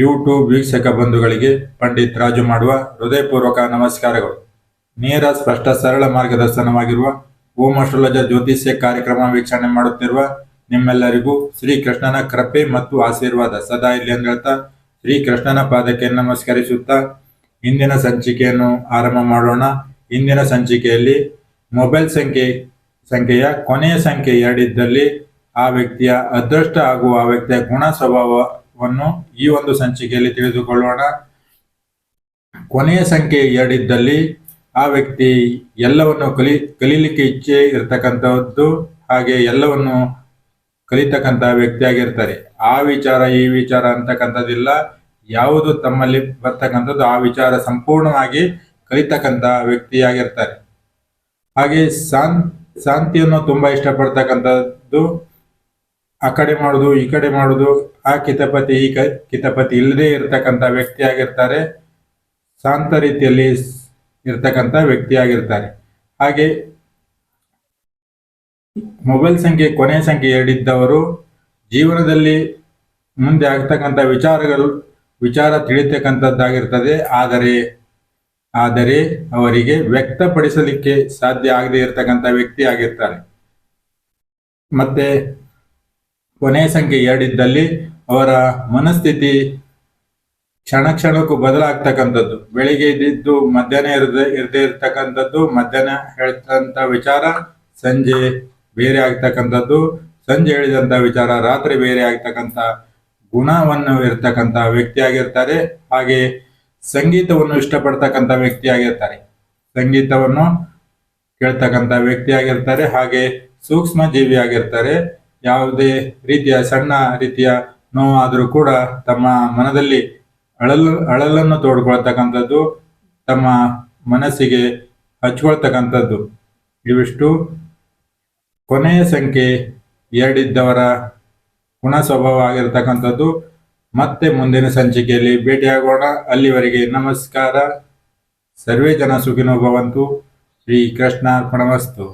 YouTube ವೀಕ್ಷಕ ಬಂಧುಗಳಿಗೆ ಪಂಡಿತ್ ರಾಜು ಮಾಡುವ ಹೃದಯಪೂರ್ವಕ ನಮಸ್ಕಾರಗಳು. ನೇರ ಸ್ಪಷ್ಟ ಸರಳ ಮಾರ್ಗದರ್ಶನವಾಗಿರುವ ಓಂ ಅಸ್ಟ್ರಾಲಜಿ ಜ್ಯೋತಿಷ್ಯ ಕಾರ್ಯಕ್ರಮ ವೀಕ್ಷಣೆ ಮಾಡುತ್ತಿರುವ ನಿಮ್ಮೆಲ್ಲರಿಗೂ ಶ್ರೀ ಕೃಷ್ಣನ ಕೃಪೆ ಮತ್ತು ಆಶೀರ್ವಾದ ಸದಾ ಇಲ್ಲಿ ಅಂತ ಹೇಳ್ತಾ ಶ್ರೀ ಕೃಷ್ಣನ ಪಾದಕ್ಕೆ ನಮಸ್ಕರಿಸುತ್ತಾ ಇಂದಿನ ಸಂಚಿಕೆಯನ್ನು ಆರಂಭ ಮಾಡೋಣ. ಇಂದಿನ ಸಂಚಿಕೆಯಲ್ಲಿ ಮೊಬೈಲ್ ಸಂಖ್ಯೆಯ ಕೊನೆಯ ಸಂಖ್ಯೆ 2 ಇದ್ದಲ್ಲಿ ಆ ವ್ಯಕ್ತಿಯ ಅದೃಷ್ಟ ಹಾಗೂ ಆ ವ್ಯಕ್ತಿಯ ಗುಣ ಸ್ವಭಾವವನ್ನು ಈ ಒಂದು ಸಂಚಿಕೆಯಲ್ಲಿ ತಿಳಿದುಕೊಳ್ಳೋಣ. ಕೊನೆಯ ಸಂಖ್ಯೆ 2 ಇದ್ದಲ್ಲಿ ಆ ವ್ಯಕ್ತಿ ಎಲ್ಲವನ್ನು ಕಲೀಲಿಕ್ಕೆ ಇಚ್ಛೆ ಇರ್ತಕ್ಕಂಥದ್ದು, ಹಾಗೆ ಎಲ್ಲವನ್ನು ಕಲಿತಕ್ಕಂತಹ ವ್ಯಕ್ತಿಯಾಗಿರ್ತಾರೆ. ಆ ವಿಚಾರ ಈ ವಿಚಾರ ಅಂತಕ್ಕಂಥದ್ದಿಲ್ಲ, ಯಾವುದು ತಮ್ಮಲ್ಲಿ ಬರ್ತಕ್ಕಂಥದ್ದು ಆ ವಿಚಾರ ಸಂಪೂರ್ಣವಾಗಿ ಕಲಿತಕ್ಕಂತಹ ವ್ಯಕ್ತಿಯಾಗಿರ್ತಾರೆ. ಹಾಗೆ ಶಾಂತಿಯನ್ನು ತುಂಬಾ ಇಷ್ಟಪಡ್ತಕ್ಕಂಥದ್ದು, ಆ ಕಡೆ ಮಾಡುದು ಈ ಕಡೆ ಮಾಡುದು, ಆ ಕಿತಪತಿ ಈ ಕಿತಪತಿ ಇಲ್ಲದೆ ಇರತಕ್ಕಂಥ ವ್ಯಕ್ತಿಯಾಗಿರ್ತಾರೆ. ಶಾಂತ ರೀತಿಯಲ್ಲಿ ಇರ್ತಕ್ಕಂಥ ವ್ಯಕ್ತಿಯಾಗಿರ್ತಾರೆ. ಹಾಗೆ ಮೊಬೈಲ್ ಸಂಖ್ಯೆ ಕೊನೆಯ ಸಂಖ್ಯೆ 2 ಇದ್ದವರು ಜೀವನದಲ್ಲಿ ಮುಂದೆ ಆಗ್ತಕ್ಕಂಥ ವಿಚಾರ ತಿಳಿತಕ್ಕಂಥದ್ದಾಗಿರ್ತದೆ. ಆದರೆ ಅವರಿಗೆ ವ್ಯಕ್ತಪಡಿಸಲಿಕ್ಕೆ ಸಾಧ್ಯ ಆಗದೆ ಇರತಕ್ಕಂಥ ವ್ಯಕ್ತಿ ಆಗಿರ್ತಾರೆ. ಮತ್ತೆ ಕೊನೆಯ ಸಂಖ್ಯೆ 2 ಇದ್ದಲ್ಲಿ ಅವರ ಮನಸ್ಥಿತಿ ಕ್ಷಣಕ್ಕೂ ಬದಲಾಗ್ತಕ್ಕಂಥದ್ದು. ಬೆಳಿಗ್ಗೆ ಇದ್ದಿದ್ದು ಮಧ್ಯಾಹ್ನ ಇರದೇ ಇರ್ತಕ್ಕಂಥದ್ದು, ಮಧ್ಯಾಹ್ನ ಹೇಳ್ತಂತ ವಿಚಾರ ಸಂಜೆ ಬೇರೆ ಆಗ್ತಕ್ಕಂಥದ್ದು, ಸಂಜೆ ಹೇಳಿದಂತ ವಿಚಾರ ರಾತ್ರಿ ಬೇರೆ ಆಗ್ತಕ್ಕಂಥ ಗುಣವನ್ನು ಇರ್ತಕ್ಕಂಥ ವ್ಯಕ್ತಿಯಾಗಿರ್ತಾರೆ. ಹಾಗೆ ಸಂಗೀತವನ್ನು ಇಷ್ಟಪಡ್ತಕ್ಕಂಥ ವ್ಯಕ್ತಿಯಾಗಿರ್ತಾರೆ, ಸಂಗೀತವನ್ನು ಕೇಳ್ತಕ್ಕಂಥ ವ್ಯಕ್ತಿಯಾಗಿರ್ತಾರೆ. ಹಾಗೆ ಸೂಕ್ಷ್ಮ ಜೀವಿಯಾಗಿರ್ತಾರೆ. ಯಾವುದೇ ರೀತಿಯ ಸಣ್ಣ ರೀತಿಯ ನೋವಾದರೂ ಕೂಡ ತಮ್ಮ ಮನದಲ್ಲಿ ಅಳಲನ್ನು ತೋಡ್ಕೊಳ್ತಕ್ಕಂಥದ್ದು, ತಮ್ಮ ಮನಸ್ಸಿಗೆ ಹಚ್ಕೊಳ್ತಕ್ಕಂಥದ್ದು. ಇವಿಷ್ಟು ಕೊನೆಯ ಸಂಖ್ಯೆ 2 ಇದ್ದವರ ಗುಣ ಸ್ವಭಾವ ಆಗಿರ್ತಕ್ಕಂಥದ್ದು. ಮತ್ತೆ ಮುಂದಿನ ಸಂಚಿಕೆಯಲ್ಲಿ ಭೇಟಿಯಾಗೋಣ. ಅಲ್ಲಿವರೆಗೆ ನಮಸ್ಕಾರ. ಸರ್ವೇ ಜನ ಸುಖಿನೋ ಭವಂತು. ಶ್ರೀ ಕೃಷ್ಣ ಅರ್ಪಣಮಸ್ತು.